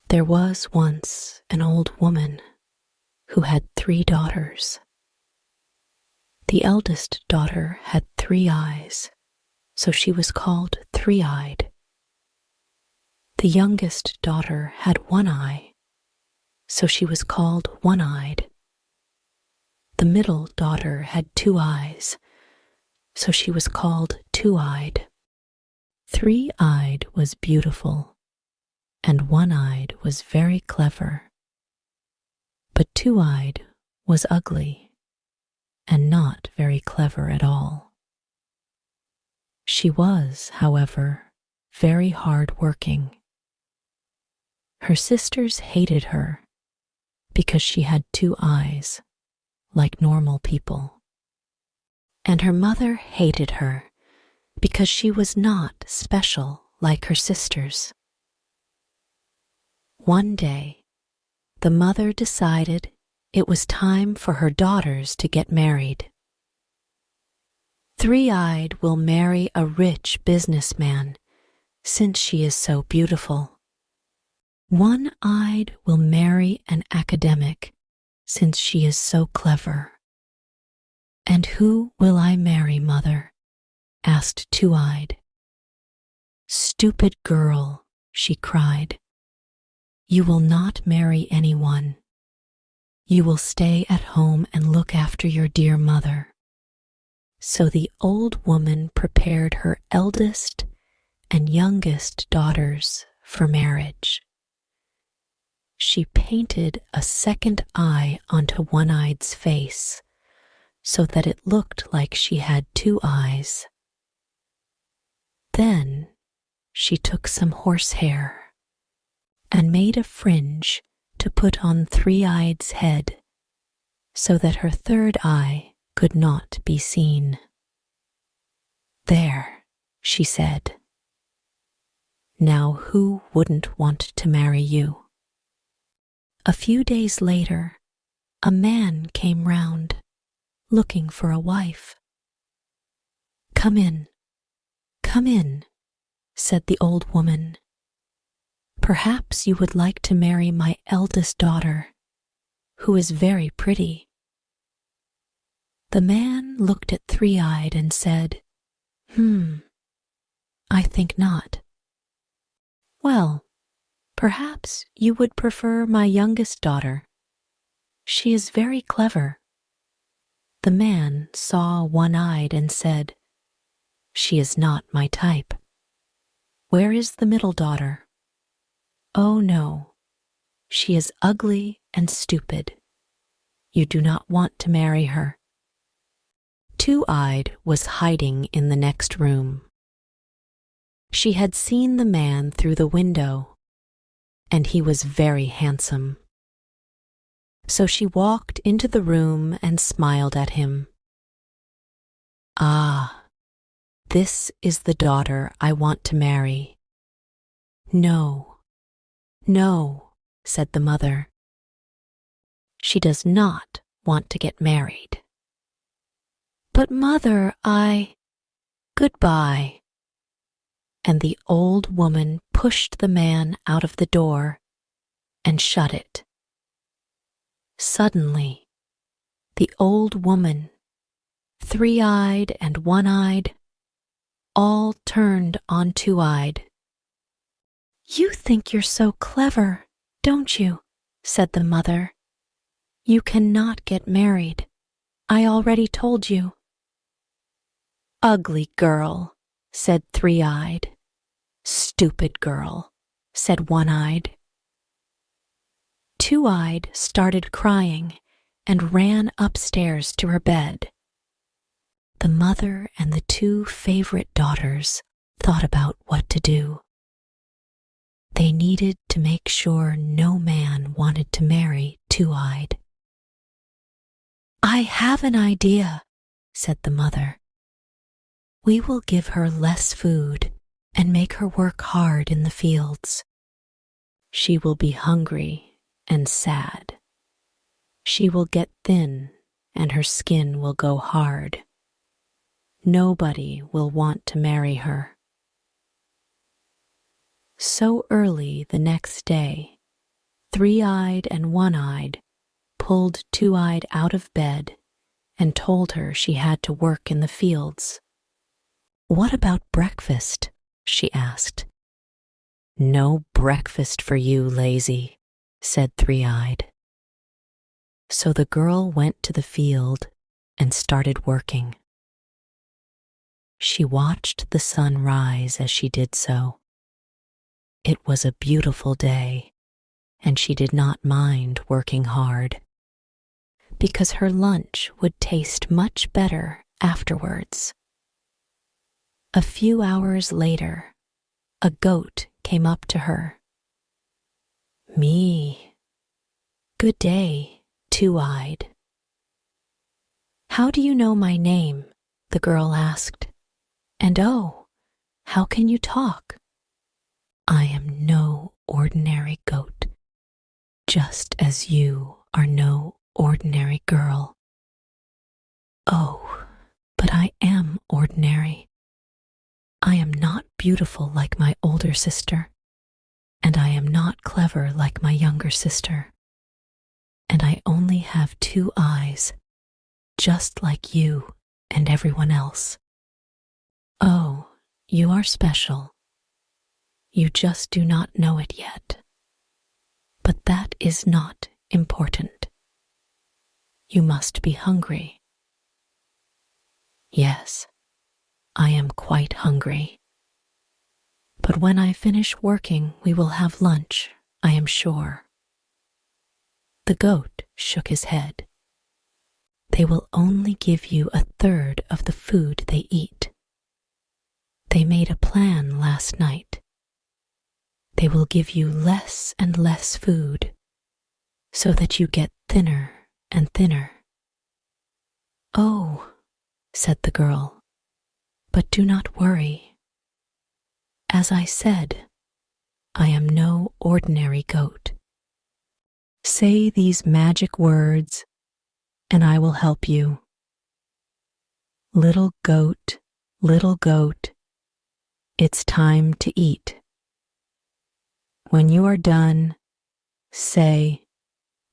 There was once an old woman who had 3 daughters. The eldest daughter had 3 eyes, so she was called three-eyed. The youngest daughter had 1 eye, so she was called one-eyed. The middle daughter had 2 eyes, so she was called two-eyed. Three-eyed was beautiful, and one-eyed was very clever. But two-eyed was ugly, and not very clever at all. She was, however, very hard-working. Her sisters hated her because she had 2 eyes, like normal people. And her mother hated her because she was not special like her sisters. One day, the mother decided it was time for her daughters to get married. Three-eyed will marry a rich businessman since she is so beautiful. One-eyed will marry an academic since she is so clever. And who will I marry, mother? Asked Two-eyed. Stupid girl, she cried. You will not marry anyone. You will stay at home and look after your dear mother. So the old woman prepared her eldest and youngest daughters for marriage. She painted a second eye onto One-Eyed's face so that it looked like she had 2 eyes. Then she took some horsehair and made a fringe to put on Three-eyed's head so that her third eye could not be seen. There, she said. Now who wouldn't want to marry you? A few days later, a man came round, looking for a wife. Come in, said the old woman. Perhaps you would like to marry my eldest daughter, who is very pretty. The man looked at Three-eyed and said, I think not. Well, perhaps you would prefer my youngest daughter. She is very clever. The man saw One-eyed and said, She is not my type. Where is the middle daughter? Oh no, she is ugly and stupid. You do not want to marry her. Two-eyed was hiding in the next room. She had seen the man through the window, and he was very handsome. So she walked into the room and smiled at him. Ah, this is the daughter I want to marry. No, said the mother. She does not want to get married. But mother, Goodbye. And the old woman pushed the man out of the door and shut it. Suddenly, the old woman, Three-eyed and One-eyed, all turned on Two-eyed. You think you're so clever, don't you? Said the mother. You cannot get married. I already told you. Ugly girl, said Three-eyed. Stupid girl, said One-eyed. Two-eyed started crying and ran upstairs to her bed. The mother and the 2 favorite daughters thought about what to do. They needed to make sure no man wanted to marry Two-eyed. I have an idea, said the mother. We will give her less food and make her work hard in the fields. She will be hungry and sad. She will get thin and her skin will go hard. Nobody will want to marry her. So early the next day, Three-Eyed and One-Eyed pulled Two-Eyed out of bed and told her she had to work in the fields. "What about breakfast?" she asked. "No breakfast for you, lazy," said Three-Eyed. So the girl went to the field and started working. She watched the sun rise as she did so. It was a beautiful day, and she did not mind working hard, because her lunch would taste much better afterwards. A few hours later, a goat came up to her. "Me. Good day, Two-Eyed." "How do you know my name?" the girl asked. "And oh, how can you talk?" "I am no ordinary goat, just as you are no ordinary girl." "Oh, but I am ordinary. I am not beautiful like my older sister, and I am not clever like my younger sister, and I only have 2 eyes, just like you and everyone else." "Oh, you are special. You just do not know it yet. But that is not important. You must be hungry." "Yes, I am quite hungry. But when I finish working, we will have lunch, I am sure." The goat shook his head. "They will only give you a third of the food they eat. They made a plan last night. They will give you less and less food, so that you get thinner and thinner." "Oh," said the girl, "but do not worry. As I said, I am no ordinary goat. Say these magic words, and I will help you. Little goat, it's time to eat. When you are done, say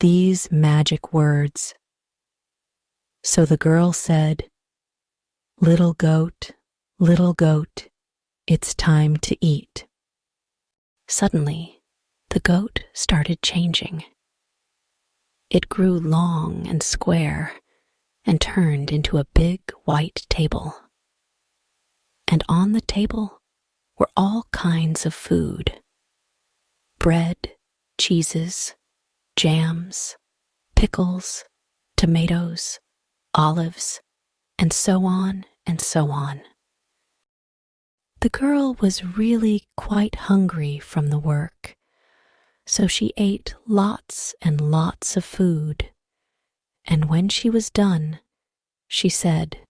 these magic words." So the girl said, little goat, it's time to eat." Suddenly, the goat started changing. It grew long and square and turned into a big white table. And on the table were all kinds of food: bread, cheeses, jams, pickles, tomatoes, olives, and so on and so on. The girl was really quite hungry from the work, so she ate lots and lots of food, and when she was done, she said,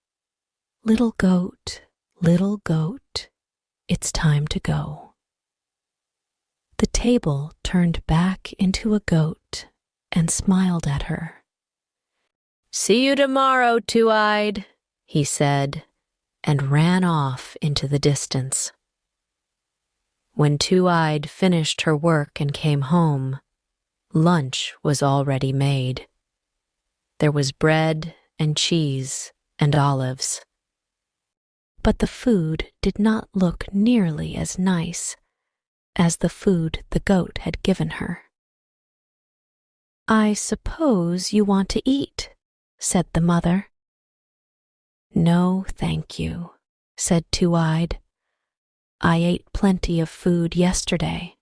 little goat, it's time to go." The table turned back into a goat and smiled at her. "See you tomorrow, Two-Eyed," he said, and ran off into the distance. When Two-Eyed finished her work and came home, lunch was already made. There was bread and cheese and olives. But the food did not look nearly as nice as the food the goat had given her. "I suppose you want to eat," said the mother. "No, thank you," said Two-Eyed. "I ate plenty of food yesterday."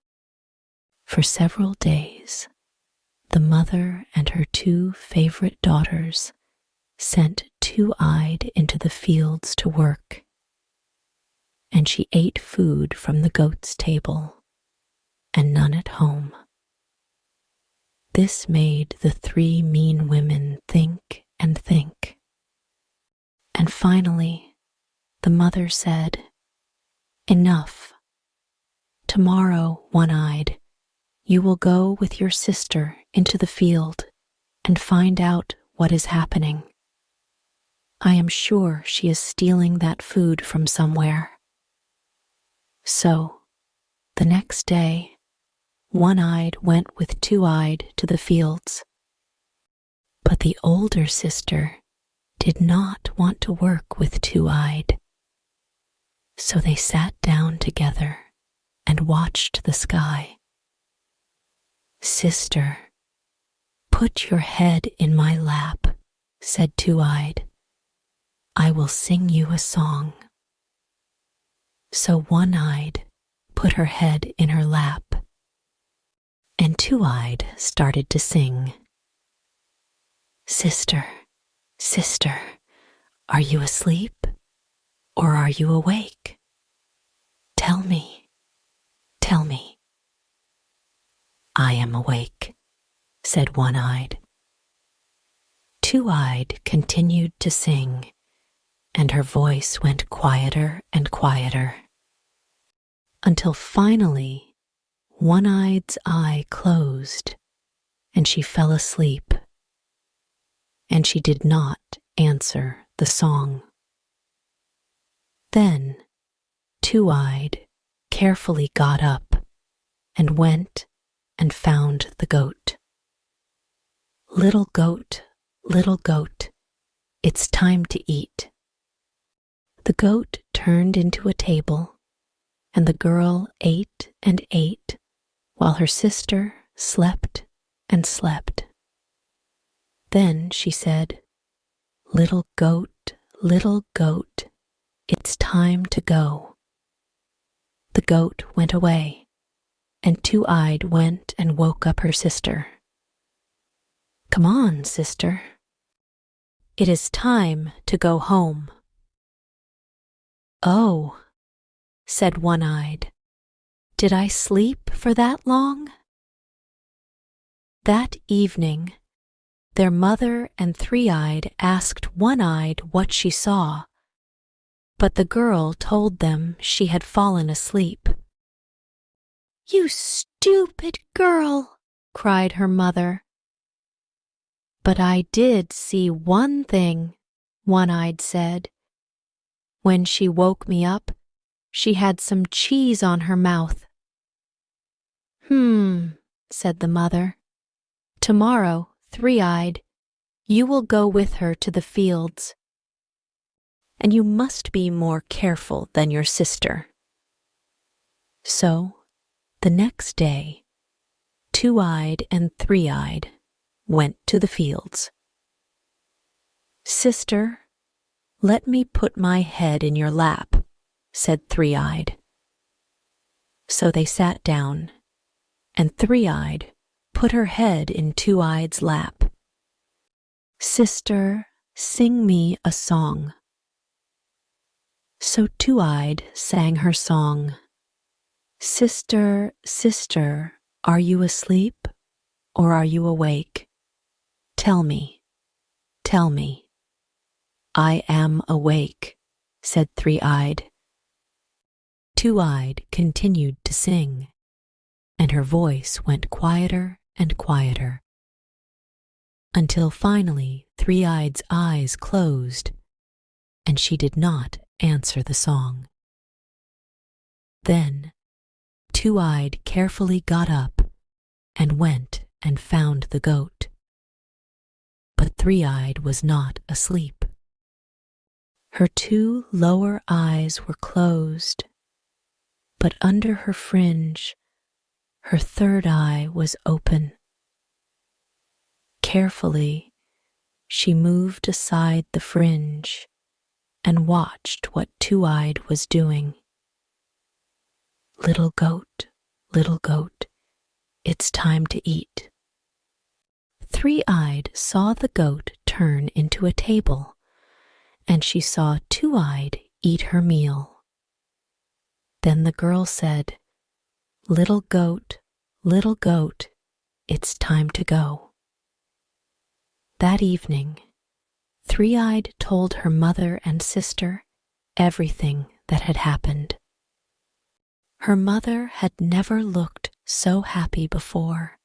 For several days, the mother and her 2 favorite daughters sent Two-Eyed into the fields to work, and she ate food from the goat's table and none at home. This made the 3 mean women think and think. And finally, the mother said, "Enough. Tomorrow, One-Eyed, you will go with your sister into the field and find out what is happening. I am sure she is stealing that food from somewhere." So, the next day, One-Eyed went with Two-Eyed to the fields. But the older sister did not want to work with Two-Eyed. So they sat down together and watched the sky. "Sister, put your head in my lap," said Two-Eyed. "I will sing you a song." So One-Eyed put her head in her lap, and Two-Eyed started to sing. "Sister, sister, are you asleep or are you awake? Tell me, tell me." "I am awake," said One-Eyed. Two-Eyed continued to sing, and her voice went quieter and quieter, until finally One-Eyed's eye closed and she fell asleep, and she did not answer the song. Then Two-Eyed carefully got up and went and found the goat. Little goat, it's time to eat." The goat turned into a table, and the girl ate and ate while her sister slept and slept. Then she said, little goat, it's time to go." The goat went away, and Two-Eyed went and woke up her sister. "Come on, sister. It is time to go home." "Oh," said One-Eyed, "did I sleep for that long?" That evening, their mother and Three-Eyed asked One-Eyed what she saw, but the girl told them she had fallen asleep. "You stupid girl," cried her mother. "But I did see one thing," One-Eyed said. "When she woke me up, she had some cheese on her mouth." Said the mother. "Tomorrow, Three-Eyed, you will go with her to the fields. And you must be more careful than your sister." So, the next day, Two-Eyed and Three-Eyed went to the fields. "Sister, let me put my head in your lap," said Three-Eyed. So they sat down, and Three-Eyed put her head in Two-Eyed's lap. "Sister, sing me a song." So Two-Eyed sang her song. "Sister, sister, are you asleep or are you awake? Tell me, tell me." "I am awake," said Three-Eyed. Two-Eyed continued to sing, and her voice went quieter and quieter, until finally Three-Eyed's eyes closed, and she did not answer the song. Then Two-Eyed carefully got up and went and found the goat. But Three-Eyed was not asleep. Her two lower eyes were closed, but under her fringe, her third eye was open. Carefully, she moved aside the fringe and watched what Two-Eyed was doing. Little goat, it's time to eat." Three-Eyed saw the goat turn into a table, and she saw Two-Eyed eat her meal. Then the girl said, little goat, it's time to go." That evening, Three-Eyed told her mother and sister everything that had happened. Her mother had never looked so happy before.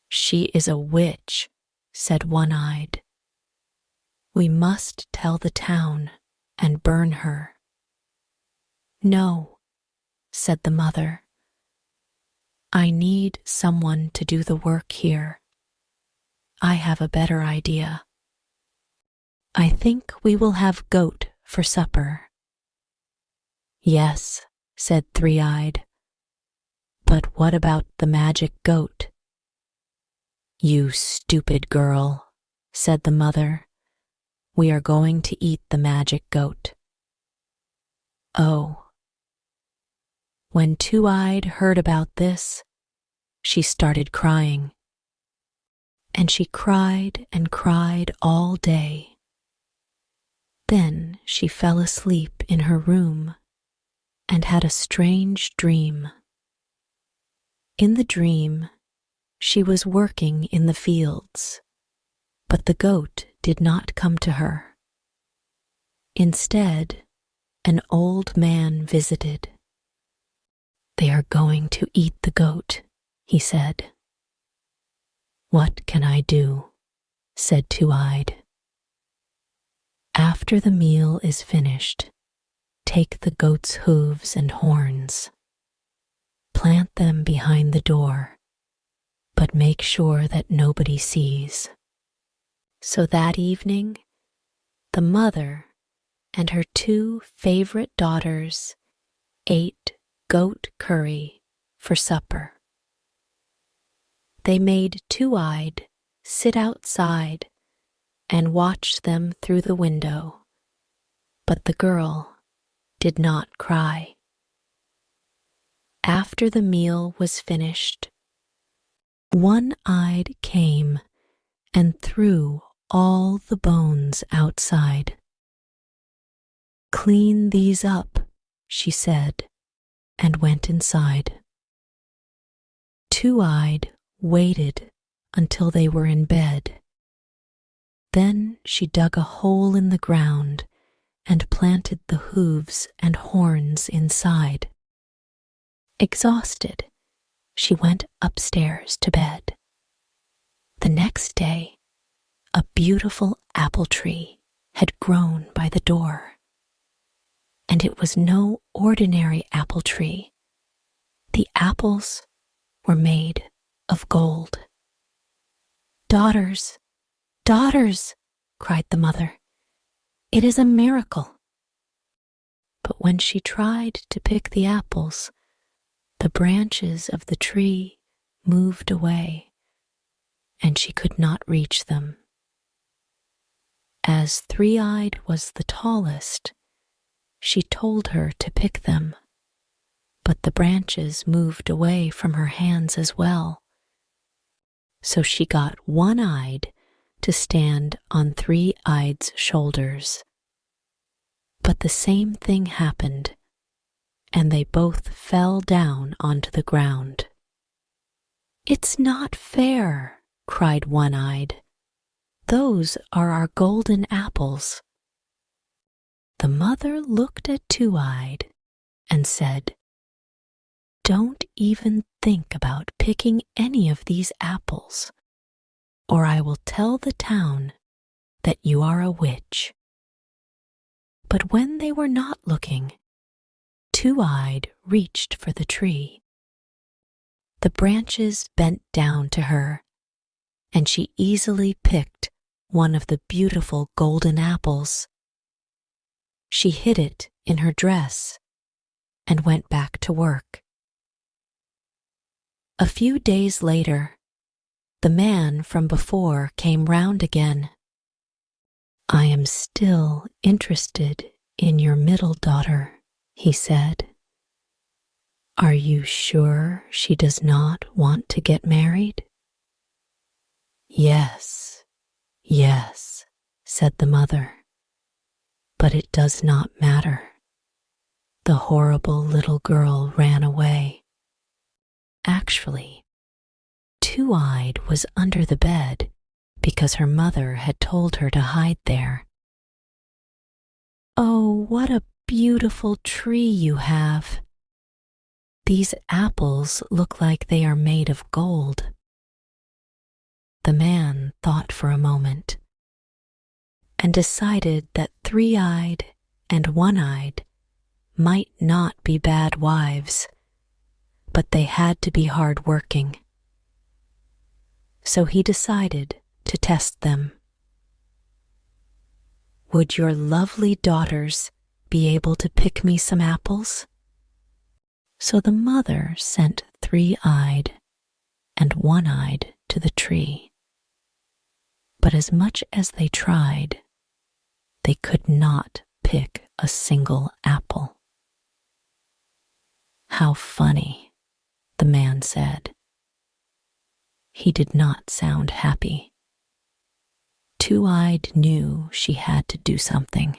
"She is a witch," said One-Eyed. "We must tell the town and burn her." "No," said the mother. I need someone to do the work here. I have a better idea. I think we will have goat for supper." "Yes," said Three-Eyed. "But what about the magic goat?" "You stupid girl," said the mother. "We are going to eat the magic goat." Oh. When Two-Eyed heard about this, she started crying. And she cried and cried all day. Then she fell asleep in her room and had a strange dream. In the dream, she was working in the fields, but the goat did not come to her. Instead, an old man visited. "They are going to eat the goat," he said. "What can I do?" said Two-Eyed. "After the meal is finished, take the goat's hooves and horns. Plant them behind the door, but make sure that nobody sees." So that evening, the mother and her two favorite daughters ate goat curry for supper. They made Two-Eyed sit outside and watch them through the window, but the girl did not cry. After the meal was finished, One-Eyed came and threw all the bones outside. "Clean these up," she said, and went inside. Two-Eyed waited until they were in bed. Then she dug a hole in the ground and planted the hooves and horns inside. Exhausted, she went upstairs to bed. The next day, a beautiful apple tree had grown by the door. And it was no ordinary apple tree. The apples were made of gold. "Daughters, daughters," cried the mother. "It is a miracle." But when she tried to pick the apples, the branches of the tree moved away, and she could not reach them. As Three-Eyed was the tallest, she told her to pick them, but the branches moved away from her hands as well. So she got One-Eyed to stand on Three-Eyed's shoulders. But the same thing happened, and they both fell down onto the ground. "It's not fair," cried One-Eyed. "Those are our golden apples." The mother looked at Two-Eyed and said, "Don't even think about picking any of these apples, or I will tell the town that you are a witch." But when they were not looking, Two-Eyed reached for the tree. The branches bent down to her, and she easily picked one of the beautiful golden apples. She hid it in her dress and went back to work. A few days later, the man from before came round again. "I am still interested in your middle daughter," he said. "Are you sure she does not want to get married?" "Yes, yes," said the mother. "But it does not matter. The horrible little girl ran away." Actually, Two-Eyed was under the bed because her mother had told her to hide there. "Oh, what a beautiful tree you have. These apples look like they are made of gold." The man thought for a moment and decided that Three-Eyed and One-Eyed might not be bad wives, but they had to be hard-working. So he decided to test them. "Would your lovely daughters be able to pick me some apples?" So the mother sent 3-eyed and 1-eyed to the tree. But as much as they tried, they could not pick a single apple. "How funny," the man said. He did not sound happy. 2-eyed knew she had to do something.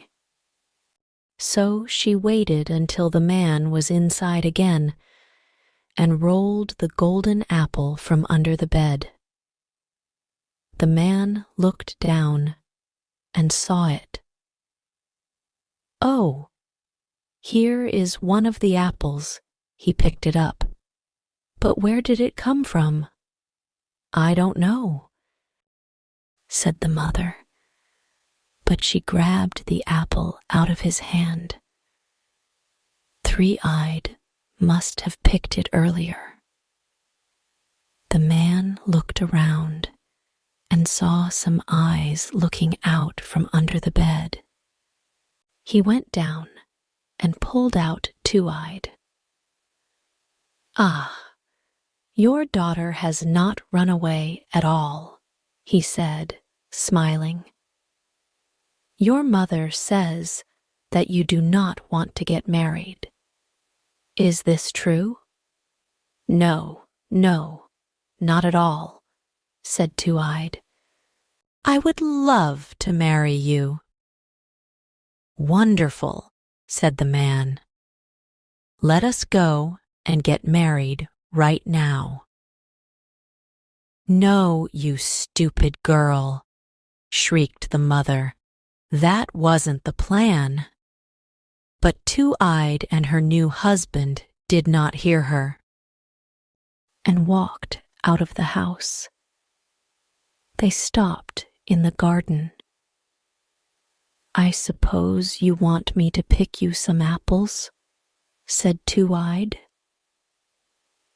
So she waited until the man was inside again and rolled the golden apple from under the bed. The man looked down and saw it. "Oh, here is one of the apples." He picked it up. "But where did it come from?" "I don't know," said the mother. But she grabbed the apple out of his hand. 3-eyed must have picked it earlier. The man looked around and saw some eyes looking out from under the bed. He went down and pulled out 2-eyed. "Ah, your daughter has not run away at all," he said, smiling. "Your mother says that you do not want to get married. Is this true?" "No, no, not at all," said 2-eyed. "I would love to marry you." "Wonderful," said the man. "Let us go and get married right now." "No, you stupid girl," shrieked the mother. "That wasn't the plan." But 2-eyed and her new husband did not hear her and walked out of the house. They stopped in the garden. "I suppose you want me to pick you some apples?" said 2-eyed.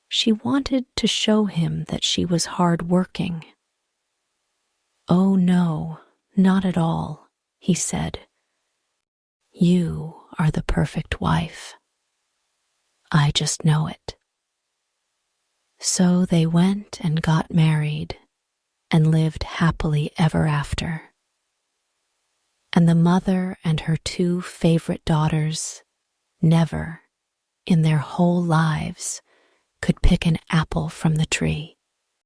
She wanted to show him that she was hard-working. "Oh no, not at all," he said. "You are the perfect wife. I just know it." So they went and got married and lived happily ever after. And the mother and her 2 favorite daughters never, in their whole lives, could pick an apple from the tree.